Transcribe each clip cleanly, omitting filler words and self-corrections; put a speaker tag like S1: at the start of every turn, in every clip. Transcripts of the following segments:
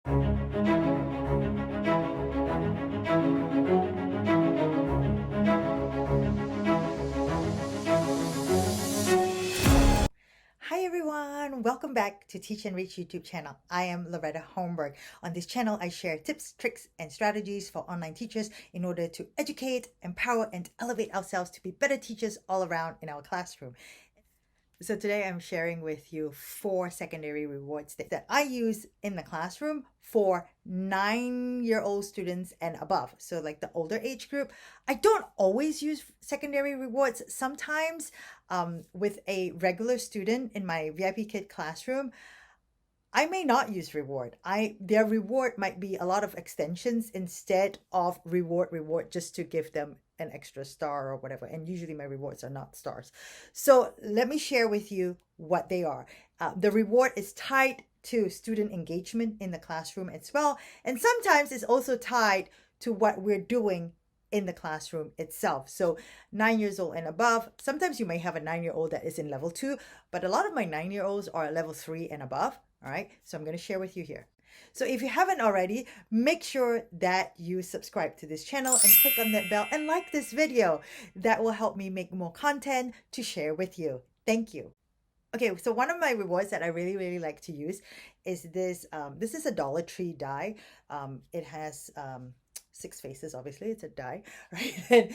S1: Hi everyone, welcome back to Teach and Reach YouTube channel. I am Loretta Holmberg. On this channel, I share tips, tricks, and strategies for online teachers in order to educate, empower, and elevate ourselves to be better teachers all around in our classroom. So today I'm sharing with you 4 secondary rewards that I use in the classroom for 9-year-old students and above. So like the older age group. I don't always use secondary rewards. Sometimes with a regular student in my VIPKID classroom, I may not use reward. Their reward might be a lot of extensions instead of reward just to give them an extra star or whatever. And usually my rewards are not stars. So let me share with you what they are. The reward is tied to student engagement in the classroom as well. And sometimes it's also tied to what we're doing in the classroom itself. So 9 years old and above, sometimes you may have a 9-year-old that is in level 2, but a lot of my 9-year-olds are at level 3 and above. All right, so I'm going to share with you here. So if you haven't already, make sure that you subscribe to this channel and click on that bell and like this video. That will help me make more content to share with you. Thank you. Okay, so one of my rewards that I really like to use is this. This is a Dollar Tree die. It has 6 faces, obviously. It's a die, right? And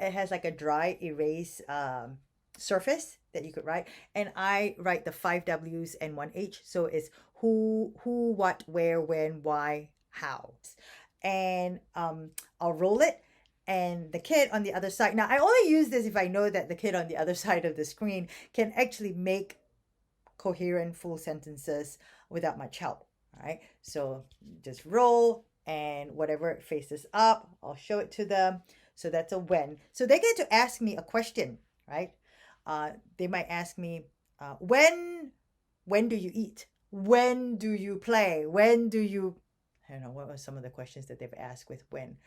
S1: it has like a dry erase surface that you could write, and I write the 5 W's and 1 H. So it's who, what, where, when, why, how. And I'll roll it, and the kid on the other side. Now I only use this if I know that the kid on the other side of the screen can actually make coherent full sentences without much help. All right, so just roll, and whatever it faces up, I'll show it to them. So that's a when. So they get to ask me a question, right? They might ask me, when do you eat? When do you play? When do you, I don't know, what were some of the questions that they've asked with when?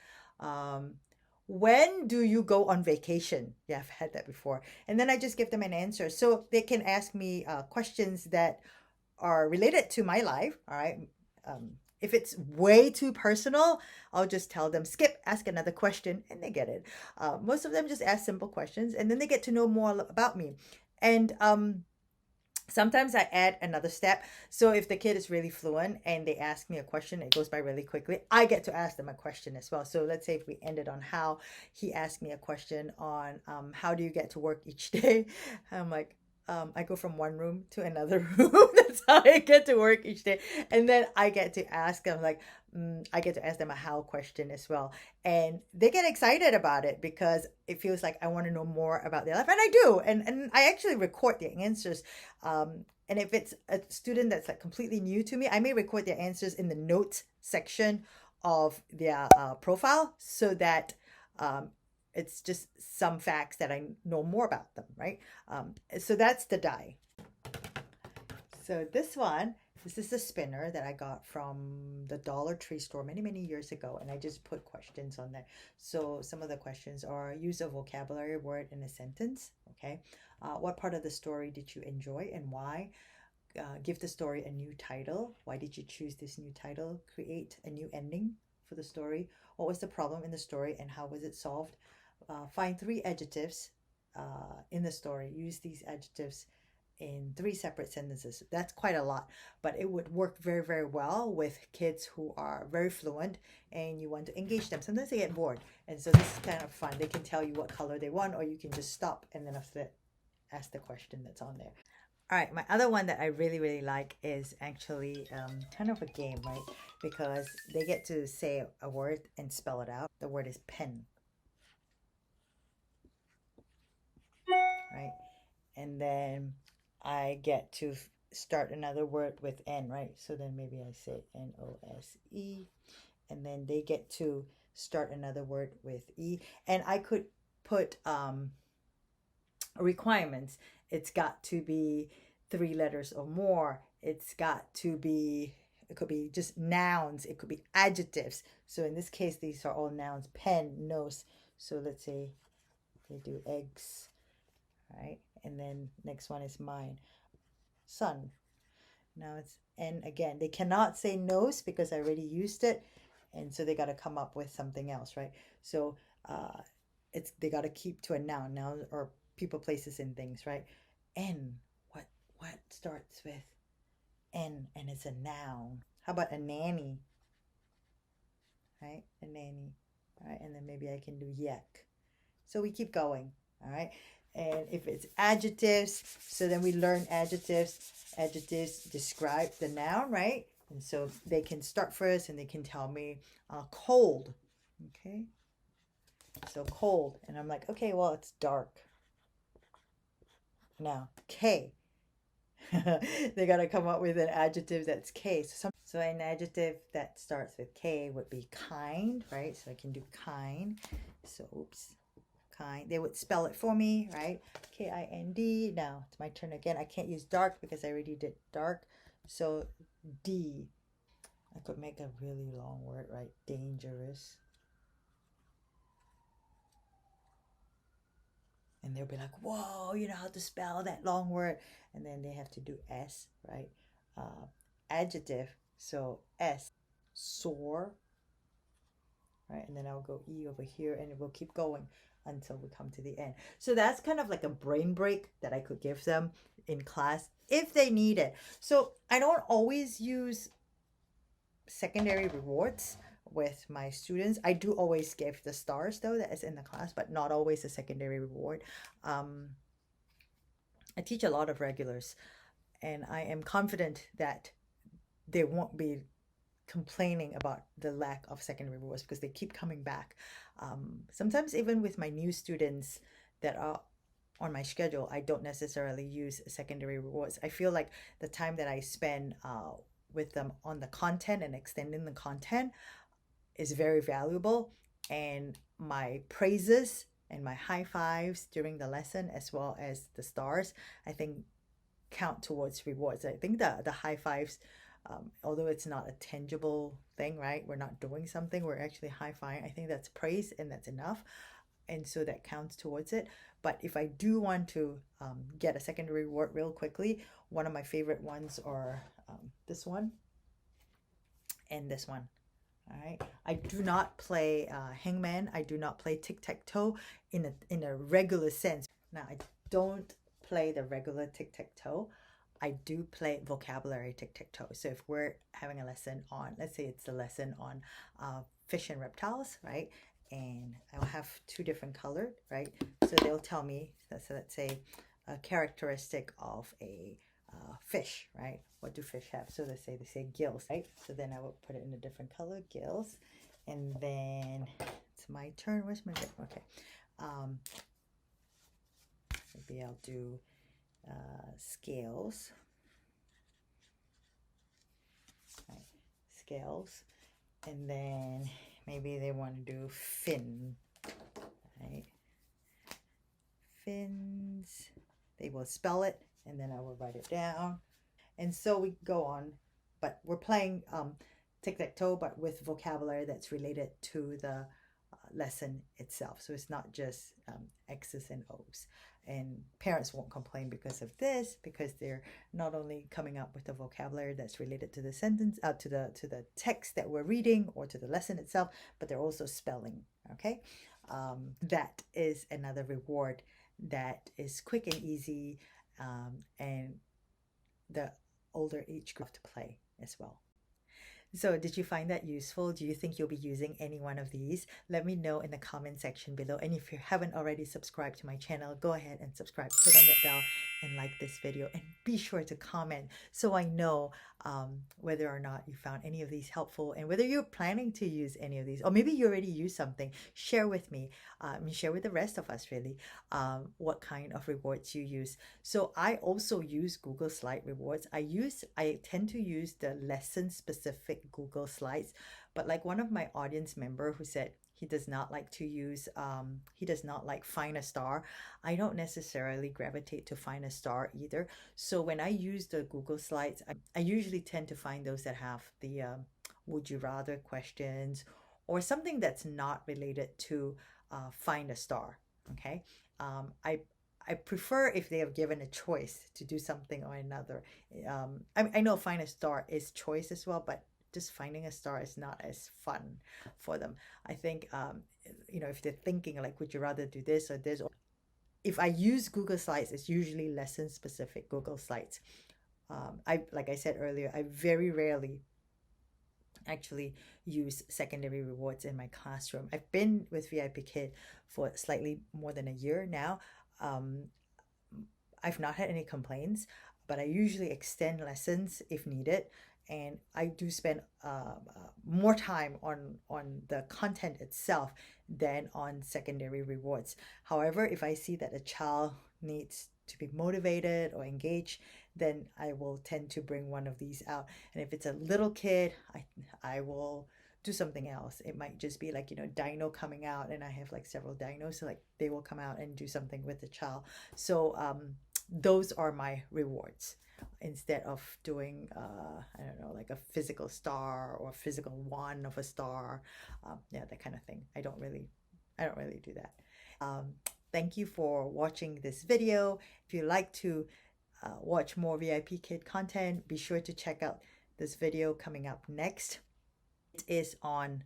S1: When do you go on vacation? Yeah, I've had that before. And then I just give them an answer. So they can ask me questions that are related to my life, all right? If it's way too personal, I'll just tell them, skip, ask another question, and they get it. Most of them just ask simple questions, and then they get to know more about me. And sometimes I add another step. So if the kid is really fluent and they ask me a question, it goes by really quickly, I get to ask them a question as well. So let's say if we ended on how, he asked me a question on how do you get to work each day? I'm like, I go from one room to another room. That's how I get to work each day. And then I get to ask them, like, I get to ask them a how question as well. And they get excited about it because it feels like I want to know more about their life. And I do. And I actually record their answers. And if it's a student that's like completely new to me, I may record their answers in the notes section of their profile so that it's just some facts that I know more about them, right? So that's the die. So this is a spinner that I got from the Dollar Tree store many years ago, and I just put questions on there. So some of the questions are: use a vocabulary word in a sentence, okay? What part of the story did you enjoy and why? Give the story a new title. Why did you choose this new title? Create a new ending for the story. What was the problem in the story and how was it solved? Find 3 adjectives in the story. Use these adjectives in 3 separate sentences. That's quite a lot, but it would work very well with kids who are very fluent and you want to engage them. Sometimes they get bored, and so this is kind of fun. They can tell you what color they want, or you can just stop and then after that ask the question that's on there. All right, my other one that I really like is actually kind of a game, right? Because they get to say a word and spell it out. The word is pen. Right? And then I get to start another word with N, right? So then maybe I say N-O-S-E, and then they get to start another word with E. And I could put requirements. It's got to be 3 letters or more. It's got to be, it could be just nouns. It could be adjectives. So in this case, these are all nouns: pen, nose. So let's say they do eggs. Right, and then next one is mine, sun. Now it's N again. They cannot say nose because I already used it. And so they got to come up with something else, right? So they got to keep to a noun now, or people, places, and things, right? N, what starts with N and it's a noun? How about a nanny, right? A nanny, all right? And then maybe I can do yak. So we keep going, all right? And if it's adjectives, so then we learn adjectives. Adjectives describe the noun, right? And so they can start first and they can tell me cold, okay? So cold, and I'm like, okay, well, it's dark. Now, K. They got to come up with an adjective that's K. So an adjective that starts with K would be kind, right? So I can do kind. So, oops, kind. They would spell it for me, right? K-I-N-D. Now, it's my turn again. I can't use dark because I already did dark. So, D. I could make a really long word, right? Dangerous. And they'll be like, whoa, you know how to spell that long word. And then they have to do S, right? Adjective. So S, sore, right? And then I'll go E over here and it will keep going until we come to the end. So that's kind of like a brain break that I could give them in class if they need it. So I don't always use secondary rewards with my students. I do always give the stars though, that is in the class, but not always a secondary reward. I teach a lot of regulars and I am confident that they won't be complaining about the lack of secondary rewards because they keep coming back. Sometimes even with my new students that are on my schedule, I don't necessarily use secondary rewards. I feel like the time that I spend with them on the content and extending the content is very valuable, and my praises and my high fives during the lesson as well as the stars, I think, count towards rewards. I think the high fives, although it's not a tangible thing, right? We're not doing something, we're actually high-fiving. I think that's praise and that's enough. And so that counts towards it. But if I do want to get a secondary reward real quickly, one of my favorite ones are this one and this one. All right. I do not play hangman. I do not play tic-tac-toe in a regular sense. Now, I don't play the regular tic-tac-toe. I do play vocabulary tic-tac-toe. So if we're having a lesson on, let's say it's a lesson on fish and reptiles, right? And I'll have two different colored, right? So they'll tell me, so let's say a characteristic of a fish, right? What do fish have? So they say gills, right? So then I will put it in a different color, gills. And then it's my turn. Where's my book? Okay. Maybe I'll do scales. Right. Scales. And then maybe they want to do fin, right? Fins. They will spell it and then I will write it down. And so we go on, but we're playing tic-tac-toe, but with vocabulary that's related to the lesson itself. So it's not just X's and O's. And parents won't complain because of this, because they're not only coming up with the vocabulary that's related to the sentence, to the text that we're reading or to the lesson itself, but they're also spelling. Okay, that is another reward that is quick and easy, and the older age group to play as well. So did you find that useful? Do you think you'll be using any one of these? Let me know in the comment section below. And if you haven't already subscribed to my channel, go ahead and subscribe, hit on that bell and like this video, and be sure to comment so I know whether or not you found any of these helpful and whether you're planning to use any of these, or maybe you already use something. Share with me, share with the rest of us really, what kind of rewards you use. So I also use Google Slide rewards. I tend to use the lesson specific Google Slides, but like one of my audience member who said he does not like to use, he does not like Find a Star. I don't necessarily gravitate to Find a Star either. So when I use the Google Slides, I usually tend to find those that have the would you rather questions or something that's not related to Find a Star. Okay. I I prefer if they have given a choice to do something or another. I know find a star is choice as well, but just finding a star is not as fun for them. I think, if they're thinking like, would you rather do this or this? Or if I use Google Slides, it's usually lesson specific Google Slides. Like I said earlier, I very rarely actually use secondary rewards in my classroom. I've been with VIPKID for slightly more than a year now. Um, I've not had any complaints, but I usually extend lessons if needed, and I do spend more time on the content itself than on secondary rewards. However, if I see that a child needs to be motivated or engaged, then I will tend to bring one of these out. And if it's a little kid, I will do something else. It might just be like, dino coming out, and I have like several dinos, so like they will come out and do something with the child. So those are my rewards instead of doing I don't know, like a physical star or physical one of a star. Yeah, that kind of thing. I don't really do that. Thank you for watching this video. If you like to watch more VIPKID content, be sure to check out this video coming up next. It is on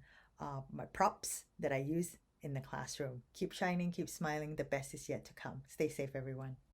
S1: my props that I use in the classroom. Keep shining, keep smiling. The best is yet to come. Stay safe, everyone.